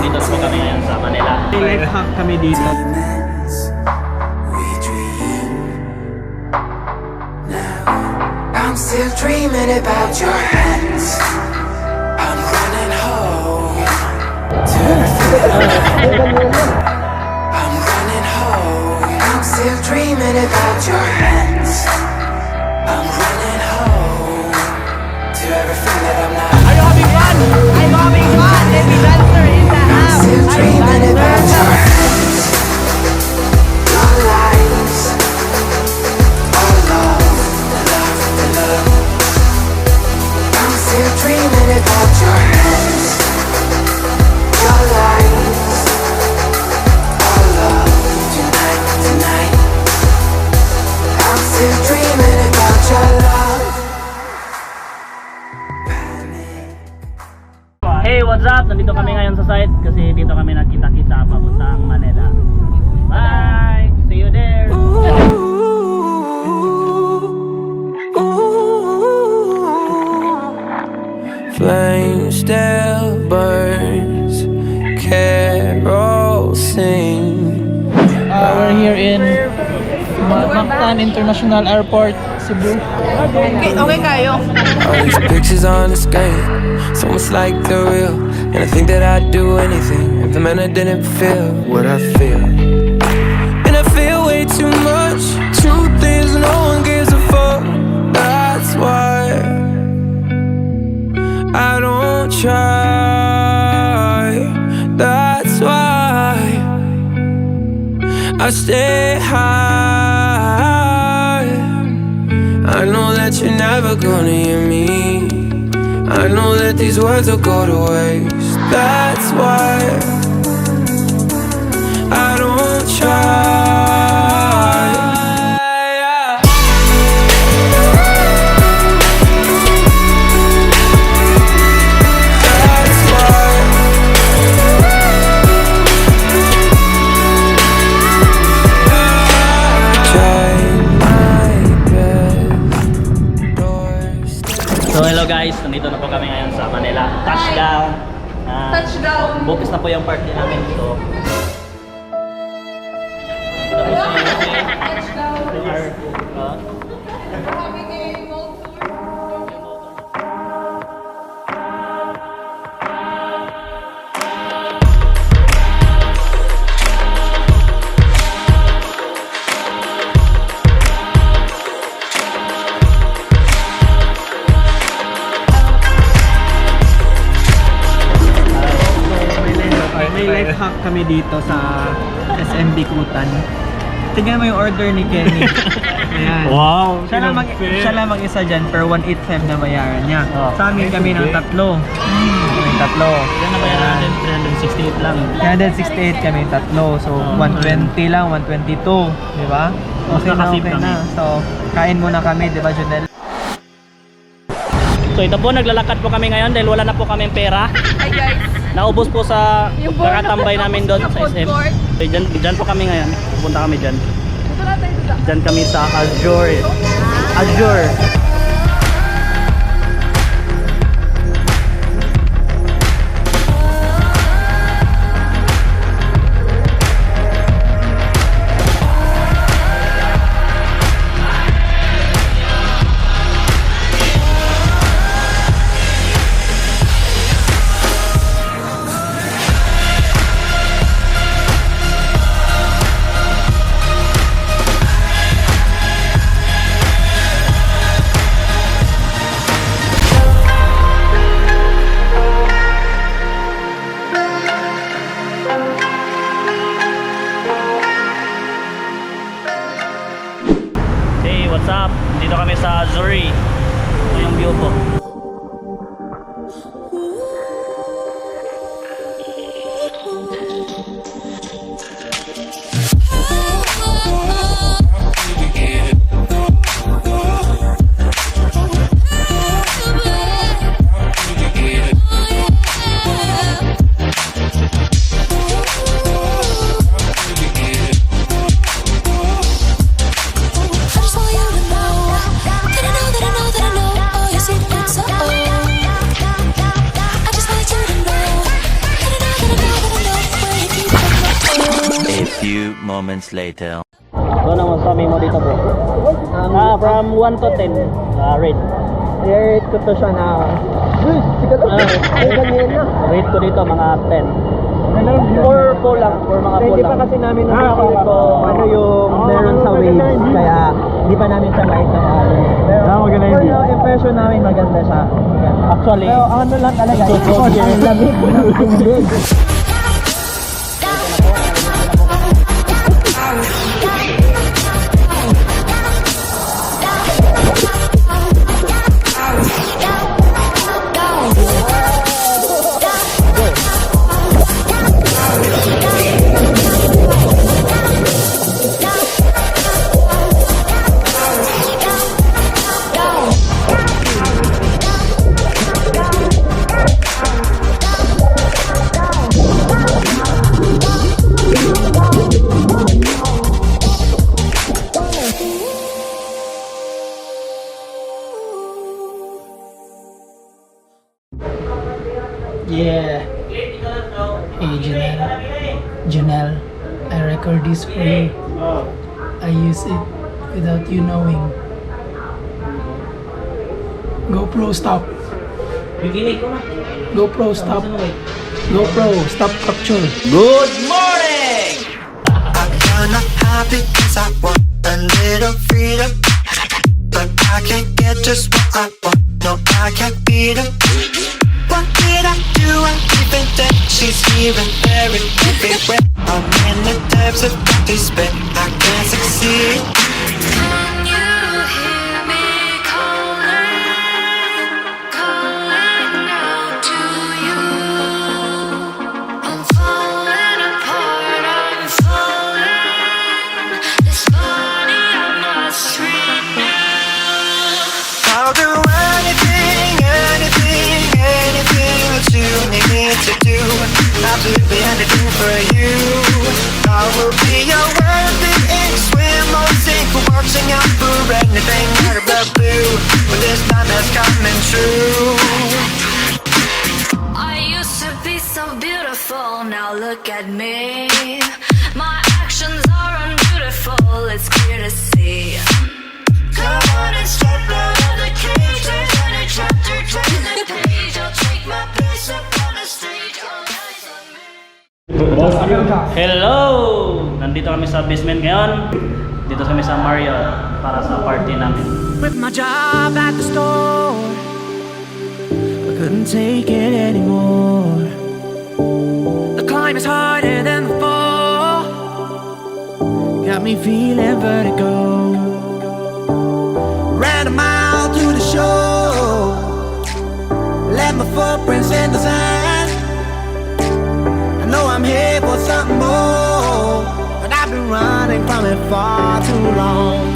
nandito na po kami ngayon sa Manila. Life hack kami dito. I'm still dreaming about your hands. I'm running home to I'm running home. I'm still dreaming about your hands. I'm running home to everything that I'm not. Are you having fun? I'm having fun. Let me dancer in the I'm house. still dreaming about your hands. Your lies. All love, the love, the love. I'm still dreaming about your hands. Your lies. All love, tonight, tonight. I'm still dreaming about your love. Hey, what's up? Nandito kami ngayon sa site kasi dito kami nagkita-kita papuntang Manila. Bye! See you there! Flame still burns, carol sing. We're here in Mactan International Airport, Cebu. Okay kayo. All these pictures on the screen, so much like the real. And I think that I'd do anything if the man I didn't feel what I feel. And I feel way too much. Truth is, no one gives a fuck. That's why I don't try. That's why I stay high. I know that you're never gonna hear me. I know that these words will go to waste. That's why I don't try. That's why try my best. So hello guys, nandito na po kami ngayon sa Manila. Touchdown! Touchdown. Bukas na po yung party namin dito. Dito po sa May life hack kami dito sa SMB Kutan. Tingnan mo yung order ni Kenny. Ayan. Wow! Siya lang mag-isa dyan per 185 na bayaran niya. Oh. Sa amin kami ng tatlo. Kami tatlo. Yan na bayaran natin, 368 lang. 368 kami tatlo. So 120 lang, 122. Di ba? Okay na, nakasave okay kami. na. So kain muna kami, di ba Junel? So ito po, naglalakad po kami ngayon dahil wala na po kami pera. Hi guys. Naubos po sa Yung board kakatambay na namin doon sa food SM. court. So, dyan po kami ngayon. Pupunta kami dyan. Ito na tayo dito. Dyan kami sa Azure. Azure. Hey, what's up? Dito kami sa Azure. Ito yung view po. few moments later. So, ano masasabi mo dito, bro? From 1 to 10, rate. I-rate ko to siya na... Uy, sikat ko. Ganyan na. Rate ko dito mga 10. For full lang, for mga full Hindi lang. pa kasi namin napapili ko ano yung meron sa waves, kaya hindi pa namin siya maisawali. Pero for now, impression namin maganda siya. Actually, Pero ano lang talaga, ang lamig ng tubig. Yeah. Hey Janelle, I record this for you. I use it without you knowing. GoPro, stop. GoPro, stop. GoPro, stop capture. good morning! I'm kinda happy cause I want a little freedom, but I can't get just what I want. No, I can't beat 'em. What did I do? I even think she's here and there and everywhere. I'm in the depths of despair. I can't succeed. Can you hear me calling, calling out to you? I'm falling apart, I'm falling. This body I must renew. I'll do anything, anything, anything that you need me to do. Absolutely anything for you. I will be your worthy ink, swim or sink, watching out for anything out of the blue. When this time has coming true. I used to be so beautiful, now look at me. My actions are unbeautiful, it's clear to see. Come on and step out of the cage. There's any chapter, turn the page. I'll take my place up on the stage. All eyes on me. Hello! Nandito kami sa basement ngayon. Dito kami sa Marriott para sa party namin. With my job at the store, I couldn't take it anymore. The climb is harder than before, got me feeling vertigo. Ran a mile to the shore, left my footprints in the sand. I know I'm here for something more, but I've been running from it far too long.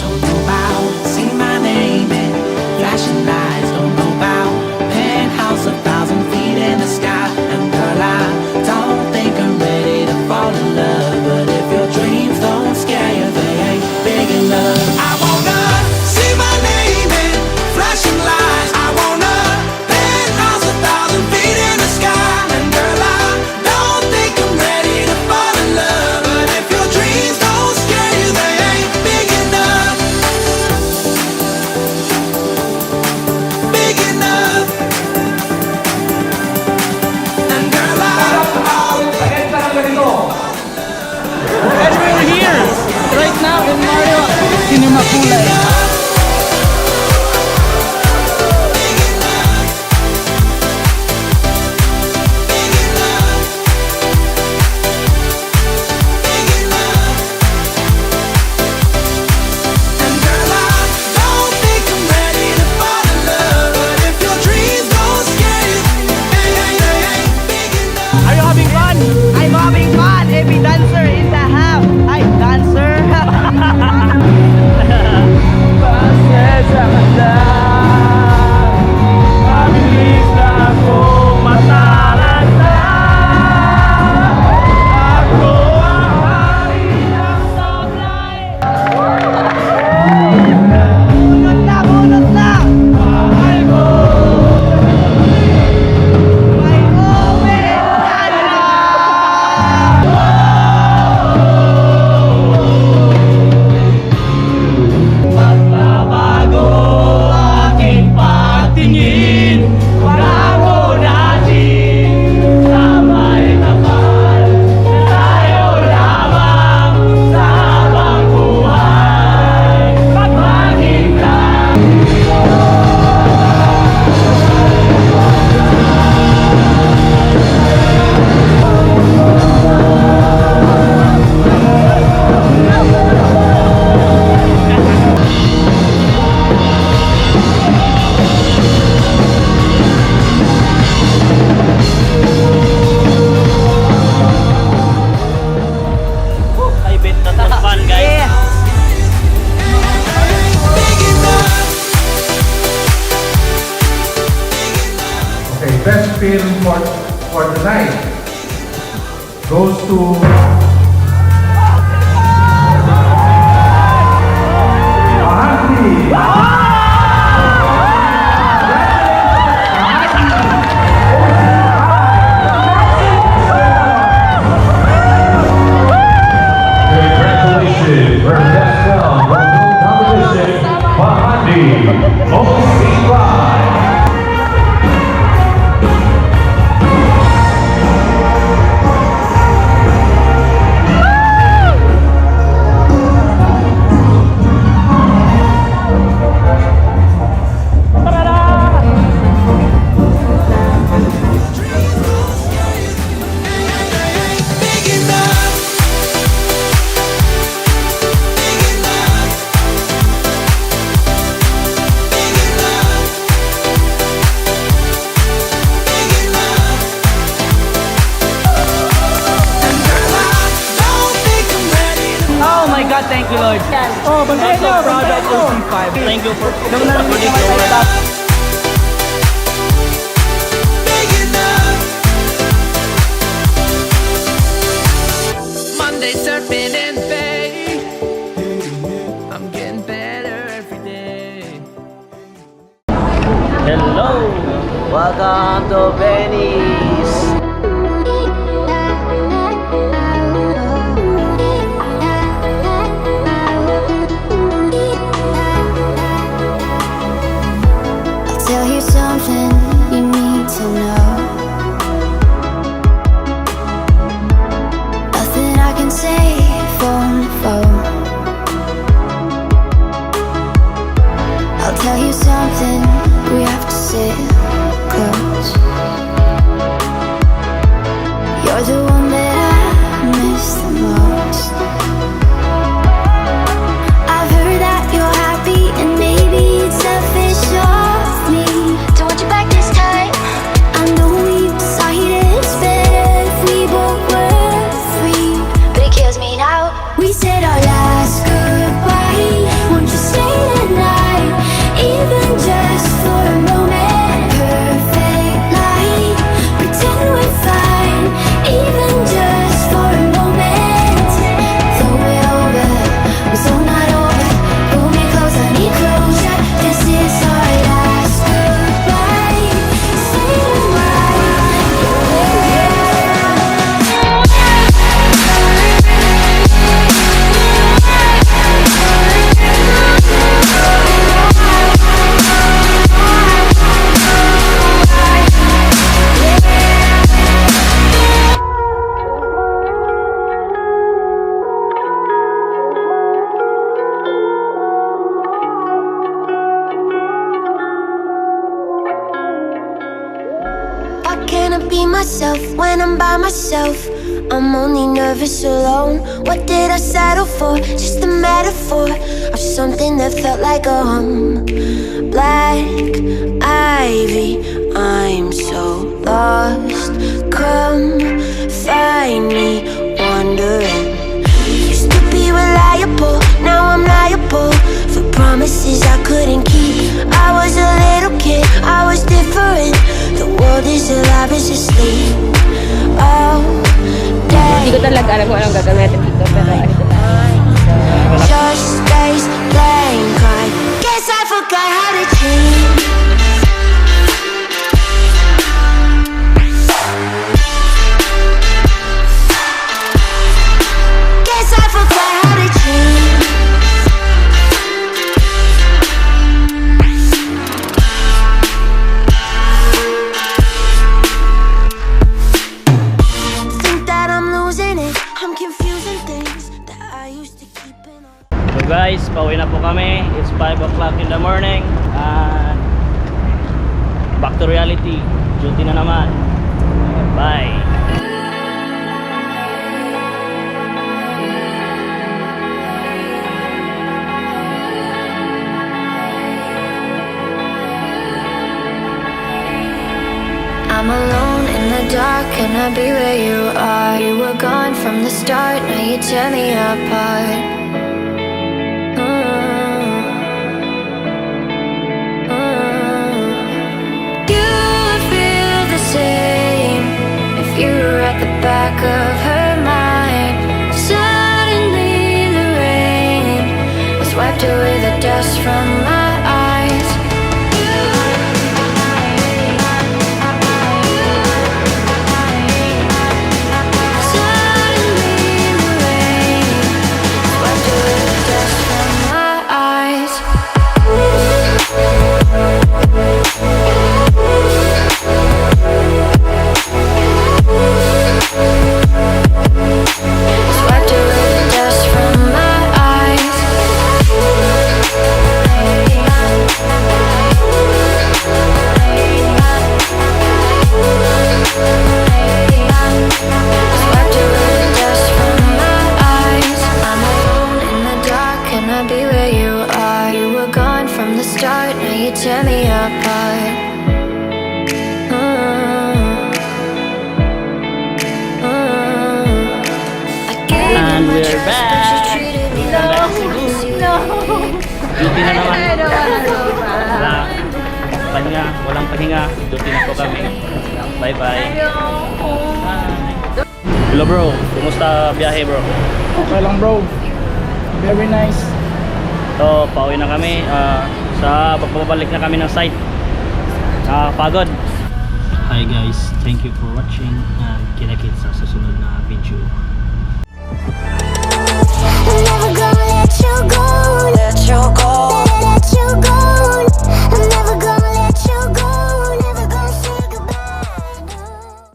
Don't know about, see my name in flashing lights. Don't know about penthouse 1,000 feet in the sky. And girl, I don't think I'm ready to fall in love, but if your dreams don't scare you, they ain't big enough. I wanna see my name in flashing lights. I wanna penthouse 1,000 feet in the sky. And girl, I don't think I'm ready to fall in love, but if your dreams don't scare you, they ain't big enough. Big enough. And girl, And we're here right now in Marriott Cinema Kulay. And girl, I don't think I'm ready to fall in love, but if your dreams don't scare you, they ain't big enough. are you having fun? I'm having fun. Every dancer in the house. Hi, dancer. for the night goes to congratulations, her best film for the competition, Bahandi, Oh my God, thank you, Lord. Oh, I'm bantay so nyo, proud bantay of nyo. OC5. Thank you for Nung narinig ko kayo sa Monday surfing in Bay. I'm getting better every day. Hello! Welcome to Venice! I'll tell you something you need to know. Nothing I can say on the phone. I'll tell you something, we have to sit close. You're the one that I miss the most. I've heard that you're happy and maybe it's selfish of me to want you back this time. I know we decided it's better if we both were free, but it kills me now. We said our last goodbye. Won't you stay the night, even just for a moment? Perfect light, pretend we're fine, even just for a moment. Throw it over, we're so not over. Pull me close, I need closure. This is our last goodbye. Say I cannot be myself when I'm by myself. I'm only nervous alone. What did I settle for? Just a metaphor of something that felt like a home. Black ivy, I'm so lost. Come find me wandering. Used to be reliable, now I'm liable for promises I couldn't keep. I was a little kid, I was different. The world is alive, it's asleep. All day. Hindi ko talaga alam kung anong gagamitin dito, pero Just stays blank. I guess I forgot how to change. Guess I forgot how to change. Think that I'm losing it. I'm confusing things that I used to keep in. So guys, pauwi na po kami. It's 5 o'clock in the morning. And back to reality. Duty na naman. Bye. I'm alone in the dark, can I be where you are? You were gone from the start, now you tear me apart. You feel the same back of her mind. Suddenly the rain has wiped away the dust from my eyes. Suddenly the rain has wiped away the dust from my eyes. Swept away the dust from my eyes. Swept away the dust from my eyes. I'm alone in the dark, can I be where you are? You were gone from the start, now you tear me apart. And we're back. Duty na naman. Wala, walang pahinga. Duty na po kami. Bye bye. Hello bro, kumusta biyahe bro? Okay lang bro. Very nice. So, pauwi na kami. Sa pagbabalik na kami ng site. Pagod. Hi guys, thank you for watching. And kita-kits sa susunod na video.